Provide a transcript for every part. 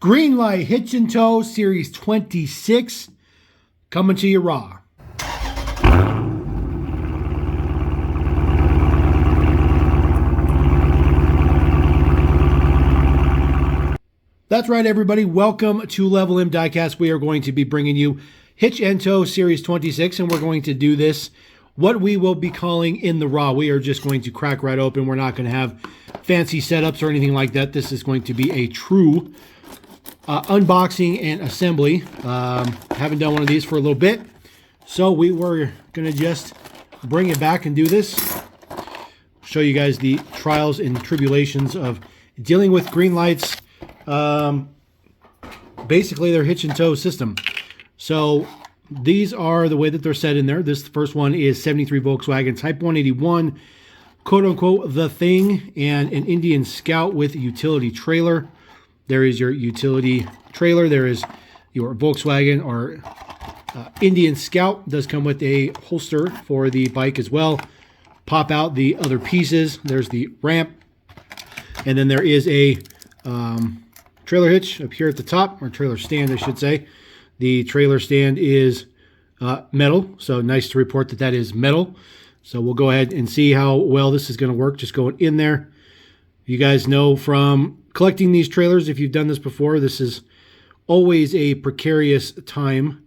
Greenlight Hitch Tow Series 26 coming to you raw. That's right, everybody. Welcome to Level M Diecast. We are going to be bringing you Hitch Tow Series 26, and we're going to do this, what we will be calling in the raw. We are just going to crack right open. We're not going to have fancy setups or anything like that. This is going to be a true unboxing and assembly. Haven't done one of these for a little bit, so we were going to just bring it back and do this. Show you guys the trials and tribulations of dealing with Greenlight's basically their hitch and tow system. So these are the way that they're set in there. This first one is 73 Volkswagen Type 181, quote unquote, the thing, and an Indian Scout with utility trailer. There is your utility trailer. There is your Volkswagen or Indian Scout. It does come with a holster for the bike as well. Pop out the other pieces. There's the ramp. And then there is a trailer hitch up here at the top, or trailer stand, I should say. The trailer stand is metal, so nice to report that that is metal. So we'll go ahead and see how well this is going to work, just going in there. You guys know from collecting these trailers, if you've done this before, this is always a precarious time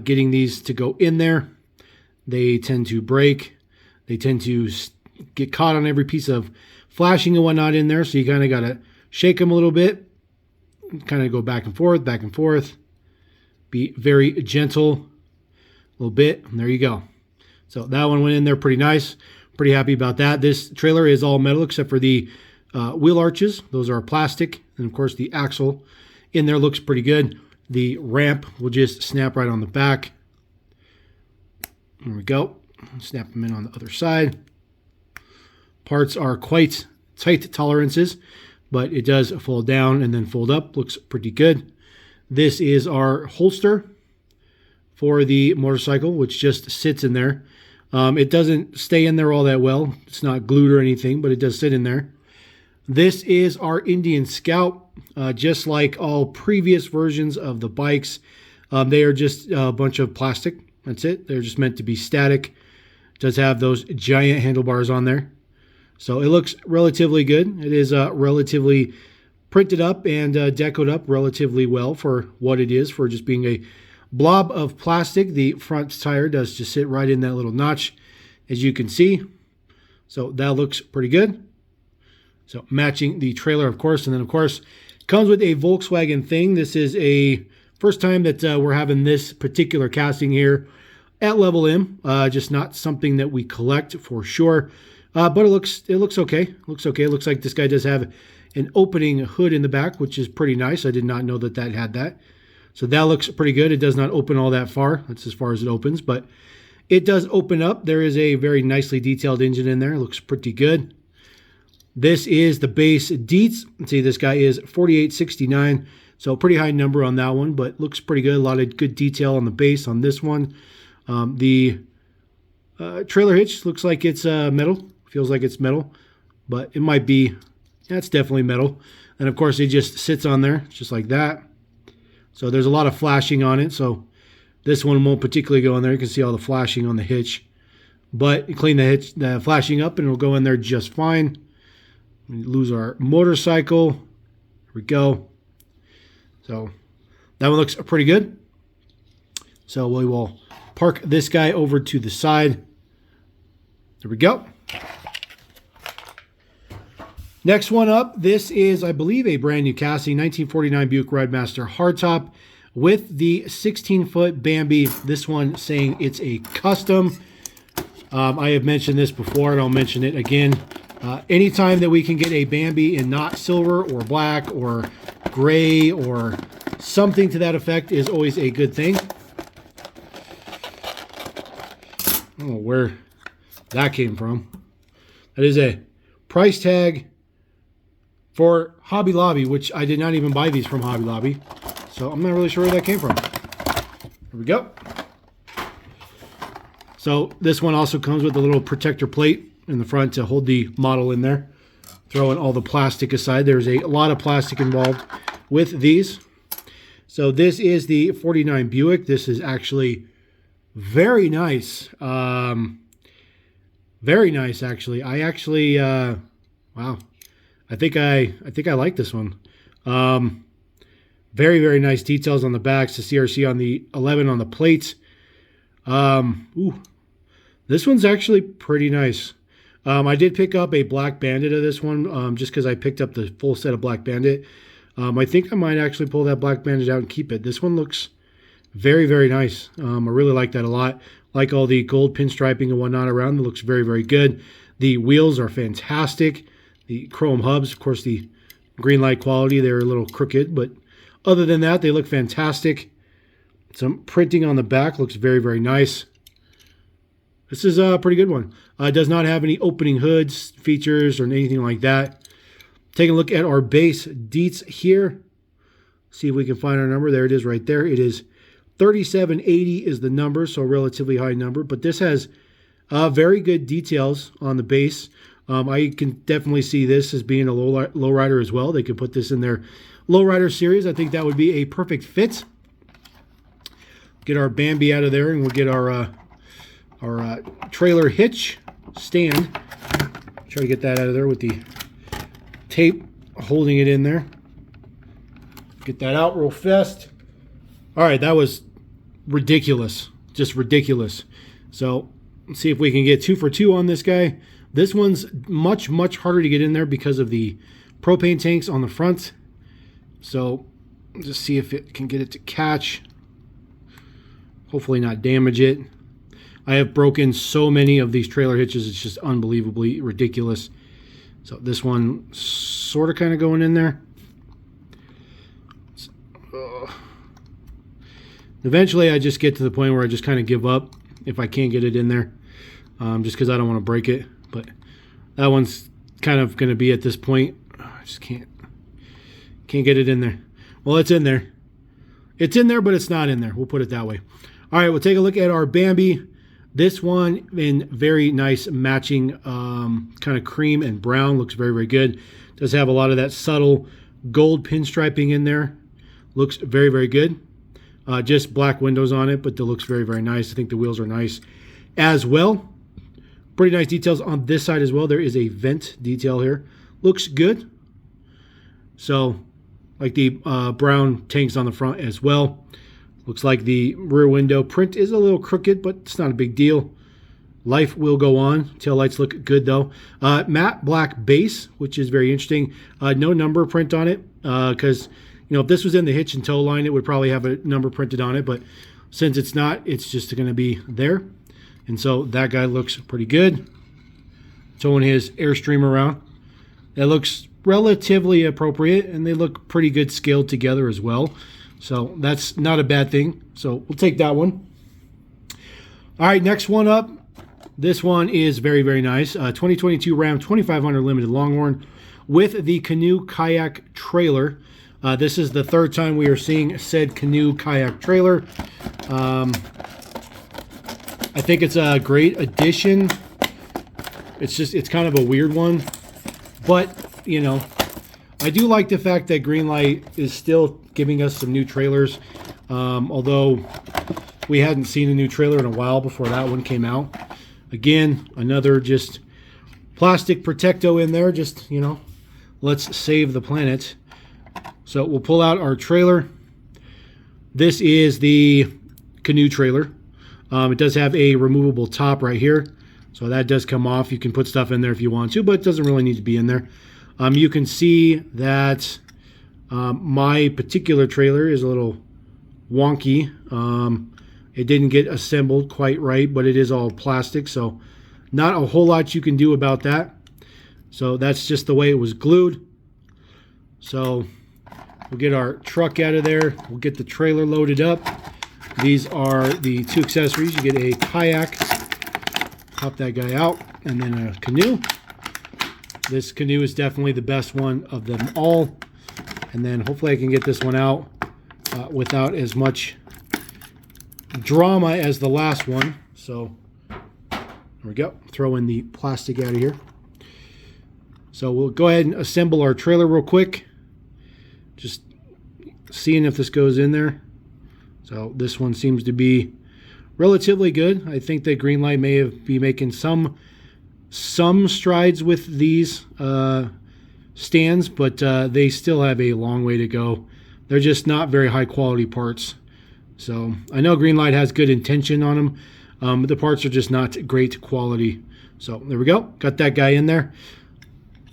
getting these to go in there. They tend to break. They tend to get caught on every piece of flashing and whatnot in there, so you kind of got to shake them a little bit, kind of go back and forth, back and forth. Be very gentle a little bit, and there you go. So that one went in there pretty nice. Pretty happy about that. This trailer is all metal except for the wheel arches. Those are plastic, and of course the axle in there looks pretty good. The ramp will just snap right on the back. There we go. Snap them in on the other side. Parts are quite tight tolerances, but it does fold down and then fold up. Looks pretty good. This is our holster for the motorcycle, which just sits in there. It doesn't stay in there all that well. It's not glued or anything, but it does sit in there. This is our Indian Scout. Just like all previous versions of the bikes, they are just a bunch of plastic. That's it. They're just meant to be static. It does have those giant handlebars on there. So it looks relatively good. It is relatively printed up and decoed up relatively well for what it is, for just being a blob of plastic. The front tire does just sit right in that little notch, as you can see. So that looks pretty good. So matching the trailer, of course, and then of course comes with a Volkswagen thing. This is a first time that we're having this particular casting here at Level M. Just not something that we collect for sure. But it looks okay. It looks okay. It looks like this guy does have an opening hood in the back, which is pretty nice. I did not know that that had that. So that looks pretty good. It does not open all that far. That's as far as it opens, but it does open up. There is a very nicely detailed engine in there. It looks pretty good. This is the base deets. Let's see, this guy is 4869. So pretty high number on that one, but looks pretty good. A lot of good detail on the base on this one. The trailer hitch looks like it's metal. Feels like it's metal, but it might be. That's definitely metal. And of course it just sits on there just like that. So there's a lot of flashing on it. So this one won't particularly go in there. You can see all the flashing on the hitch, but you clean the hitch, the flashing up, and it'll go in there just fine. We lose our motorcycle. Here we go. So that one looks pretty good. So we will park this guy over to the side. There we go. Next one up, this is, I believe, a brand new casting, 1949 Buick Roadmaster hardtop with the 16-foot Bambi. This one saying it's a custom. I have mentioned this before, and I'll mention it again. Anytime that we can get a Bambi in not silver or black or gray or something to that effect is always a good thing. I don't know where that came from. That is a price tag for Hobby Lobby, which I did not even buy these from Hobby Lobby. So I'm not really sure where that came from. Here we go. So this one also comes with a little protector plate in the front to hold the model in there. Throwing all the plastic aside. There's a lot of plastic involved with these. So this is the 49 Buick. This is actually very nice. Very nice, actually. I actually, wow. I think I like this one. Very, very nice details on the backs. The CRC on the 11 on the plates. Ooh, this one's actually pretty nice. I did pick up a Black Bandit of this one, just because I picked up the full set of Black Bandit. I think I might actually pull that Black Bandit out and keep it. This one looks very, very nice. I really like that a lot. Like all the gold pinstriping and whatnot around. It looks very, very good. The wheels are fantastic. The chrome hubs, of course, the Greenlight quality, they're a little crooked, but other than that, they look fantastic. Some printing on the back looks very, very nice. This is a pretty good one. It does not have any opening hoods, features, or anything like that. Taking a look at our base deets here. See if we can find our number. There it is right there. It is 3780 is the number, so a relatively high number. But this has very good details on the base. I can definitely see this as being a lowrider as well. They could put this in their lowrider series. I think that would be a perfect fit. Get our Bambi out of there, and we'll get our trailer hitch stand. Try to get that out of there with the tape holding it in there. Get that out real fast. All right, that was ridiculous. Just ridiculous. So let's see if we can get 2 for 2 on this guy. This one's much, much harder to get in there because of the propane tanks on the front. So just see if it can get it to catch. Hopefully not damage it. I have broken so many of these trailer hitches. It's just unbelievably ridiculous. So this one sort of kind of going in there. Eventually I just get to the point where I just kind of give up if I can't get it in there. Just because I don't want to break it. But that one's kind of going to be at this point. I just can't get it in there. Well, it's in there. It's in there, but it's not in there. We'll put it that way. All right, we'll take a look at our Bambi. This one in very nice matching kind of cream and brown. Looks very, very good. Does have a lot of that subtle gold pinstriping in there. Looks very, very good. Just black windows on it, but it looks very, very nice. I think the wheels are nice as well. Pretty nice details on this side as well. There is a vent detail here. Looks good. So, like the brown tanks on the front as well. Looks like the rear window print is a little crooked, but it's not a big deal. Life will go on. Tail lights look good though. Matte black base, which is very interesting. No number print on it, because you know, if this was in the hitch and tow line, it would probably have a number printed on it, but since it's not, it's just going to be there. And so that guy looks pretty good. Towing his Airstream around. That looks relatively appropriate, and they look pretty good scaled together as well. So that's not a bad thing. So we'll take that one. All right, next one up. This one is very, very nice. 2022 Ram 2500 Limited Longhorn with the canoe kayak trailer. This is the third time we are seeing said canoe kayak trailer. I think it's a great addition. It's kind of a weird one, but you know, I do like the fact that Greenlight is still giving us some new trailers. Although we hadn't seen a new trailer in a while before that one came out. Again, another just plastic protecto in there. Just, you know, let's save the planet. So we'll pull out our trailer. This is the canoe trailer. It does have a removable top right here. So that does come off. You can put stuff in there if you want to, but it doesn't really need to be in there. You can see that my particular trailer is a little wonky. It didn't get assembled quite right, but it is all plastic, so not a whole lot you can do about that. So that's just the way it was glued. So we'll get our truck out of there. We'll get the trailer loaded up. These are the two accessories. You get a kayak, pop that guy out, and then a canoe. This canoe is definitely the best one of them all. And then hopefully I can get this one out without as much drama as the last one. So there we go. Throw in the plastic out of here. So we'll go ahead and assemble our trailer real quick. Just seeing if this goes in there. So this one seems to be relatively good. I think that Greenlight may be making some strides with these stands, but they still have a long way to go. They're just not very high quality parts. So I know Greenlight has good intention on them, but the parts are just not great quality. So there we go. Got that guy in there.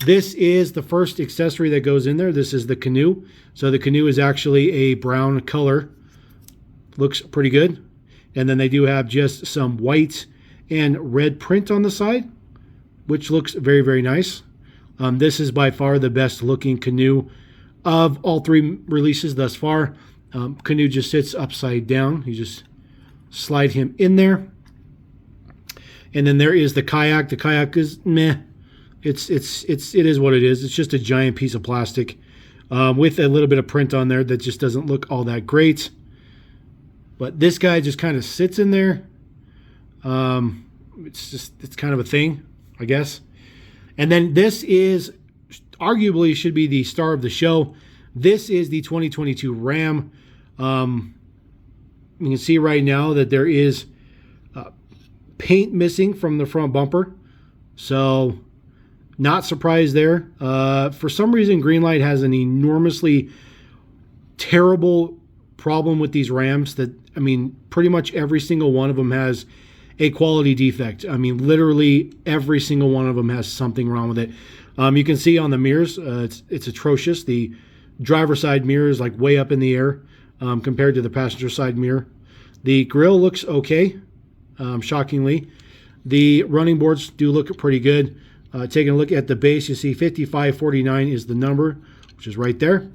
This is the first accessory that goes in there. This is the canoe. So the canoe is actually a brown color. Looks pretty good. And then they do have just some white and red print on the side, which looks very, very nice. This is by far the best looking canoe of all three releases thus far. Canoe just sits upside down. You just slide him in there. And then there is the kayak. The kayak is meh. It is what it is. It's just a giant piece of plastic with a little bit of print on there that just doesn't look all that great. But this guy just kind of sits in there. It's kind of a thing, I guess. And then this is arguably should be the star of the show. This is the 2022 Ram. You can see right now that there is paint missing from the front bumper. So not surprised there. For some reason, Greenlight has an enormously terrible problem with these Rams that, I mean, pretty much every single one of them has a quality defect. I mean, literally every single one of them has something wrong with it. You can see on the mirrors, it's atrocious. The driver's side mirror is like way up in the air compared to the passenger side mirror. The grille looks okay, shockingly. The running boards do look pretty good. Taking a look at the base, you see 5549 is the number, which is right there.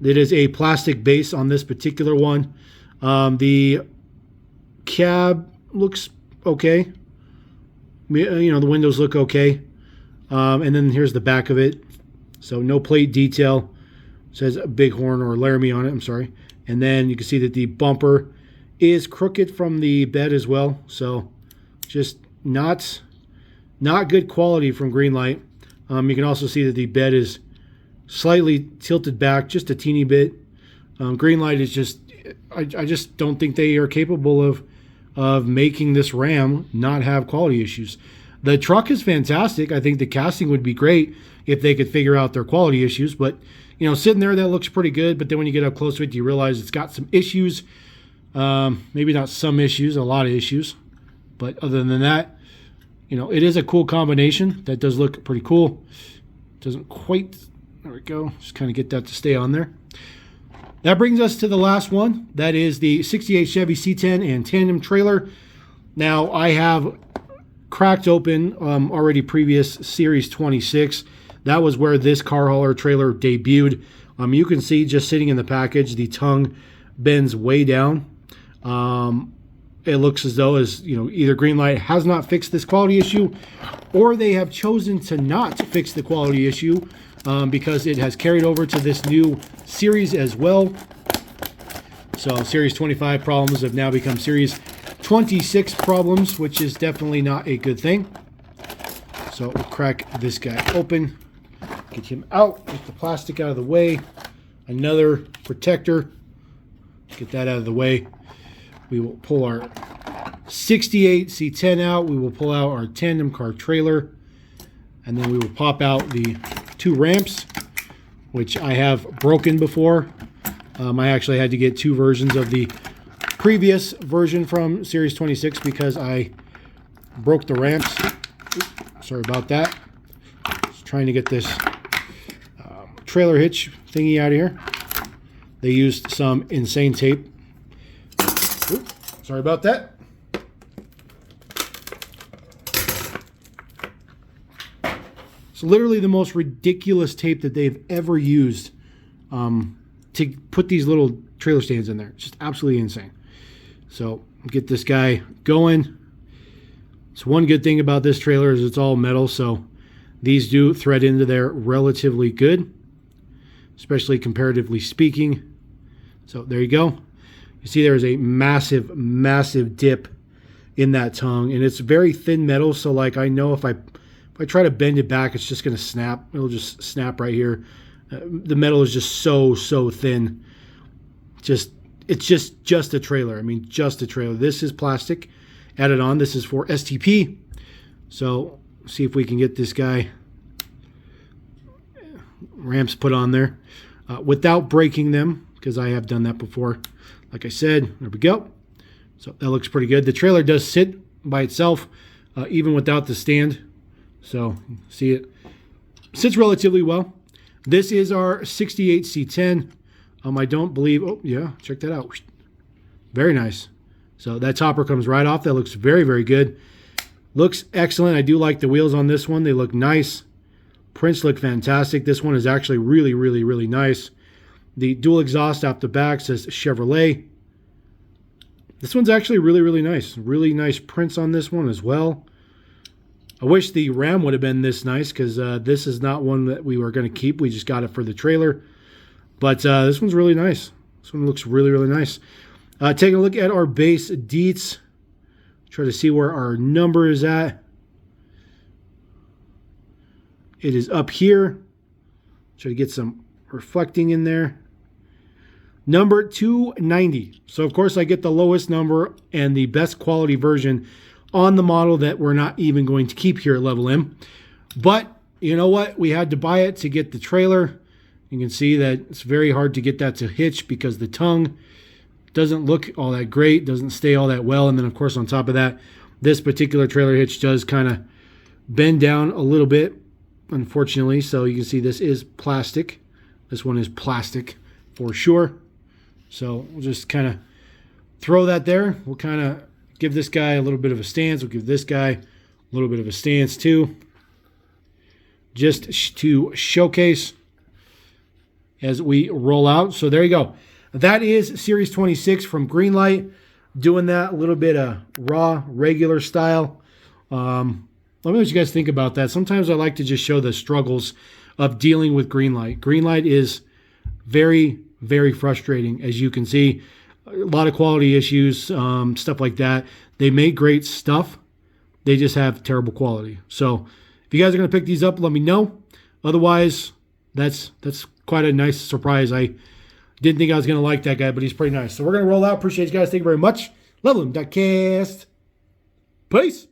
It is a plastic base on this particular one. The cab looks okay. You know, the windows look okay. And then here's the back of it. So no plate detail. It says Bighorn or Laramie on it, I'm sorry. And then you can see that the bumper is crooked from the bed as well. So just not good quality from Greenlight. You can also see that the bed is slightly tilted back just a teeny bit. Greenlight is just, I just don't think they are capable of making this Ram not have quality issues. The truck is fantastic. I think the casting would be great if they could figure out their quality issues. But, you know, sitting there, that looks pretty good. But then when you get up close to it, you realize it's got some issues. Maybe not some issues, a lot of issues. But other than that, you know, it is a cool combination. That does look pretty cool. Doesn't quite, there we go. Just kind of get that to stay on there. That brings us to the last one. That is the 68 Chevy C10 and tandem trailer. Now, I have cracked open already previous Series 26. That was where this car hauler trailer debuted. You can see just sitting in the package, the tongue bends way down. It looks as though either Greenlight has not fixed this quality issue, or they have chosen to not fix the quality issue because it has carried over to this new series as well. So Series 25 problems have now become Series 26 problems, which is definitely not a good thing. So we'll crack this guy open, get him out, get the plastic out of the way, another protector, get that out of the way. We will pull our 68 C10 out. We will pull out our tandem car trailer, and then we will pop out the two ramps, which I have broken before. I actually had to get two versions of the previous version from Series 26 because I broke the ramps. Oops, sorry about that. Just trying to get this trailer hitch thingy out of here. They used some insane tape. Oops, sorry about that. It's literally the most ridiculous tape that they've ever used to put these little trailer stands in there. It's just absolutely insane. So get this guy going. So one good thing about this trailer is it's all metal, so these do thread into there relatively good, especially comparatively speaking. So there you go. You see there's a massive, massive dip in that tongue, and it's very thin metal, so like I know if I try to bend it back, it's just going to snap. It'll just snap right here. The metal is just so thin. It's just a trailer. I mean, just a trailer. This is plastic added on. This is for STP. So see if we can get this guy ramps put on there without breaking them, because I have done that before. Like I said, there we go. So that looks pretty good. The trailer does sit by itself, even without the stand. So see, it sits relatively well. This is our 68 C10. I don't believe, oh yeah, check that out. Very nice. So that topper comes right off. That looks very good. Looks excellent. I do like the wheels on this one. They look nice. Prints look fantastic. This one is actually really nice. The dual exhaust off the back says Chevrolet. This one's actually really nice. Really nice prints on this one as well. I wish the Ram would have been this nice, because this is not one that we were going to keep. We just got it for the trailer. But this one's really nice. This one looks really nice. Taking a look at our base deets. Try to see where our number is at. It is up here. Try to get some reflecting in there. Number 290. So of course I get the lowest number and the best quality version on the model that we're not even going to keep here at Level M. But you know what? We had to buy it to get the trailer. You can see that it's very hard to get that to hitch because the tongue doesn't look all that great, doesn't stay all that well. And then of course on top of that, this particular trailer hitch does kind of bend down a little bit, unfortunately. So you can see this is plastic. This one is plastic for sure. So we'll just kind of throw that there. We'll kind of give this guy a little bit of a stance. We'll give this guy a little bit of a stance too, just to showcase as we roll out. So there you go. That is Series 26 from Greenlight, doing that a little bit of raw, regular style. Let me know what you guys think about that. Sometimes I like to just show the struggles of dealing with Greenlight. Greenlight is very frustrating, as you can see. A lot of quality issues, stuff like that. They make great stuff. They just have terrible quality. So if you guys are going to pick these up, let me know. Otherwise, that's quite a nice surprise. I didn't think I was going to like that guy, but he's pretty nice. So we're going to roll out. Appreciate you guys. Thank you very much. Level M.cast. Peace.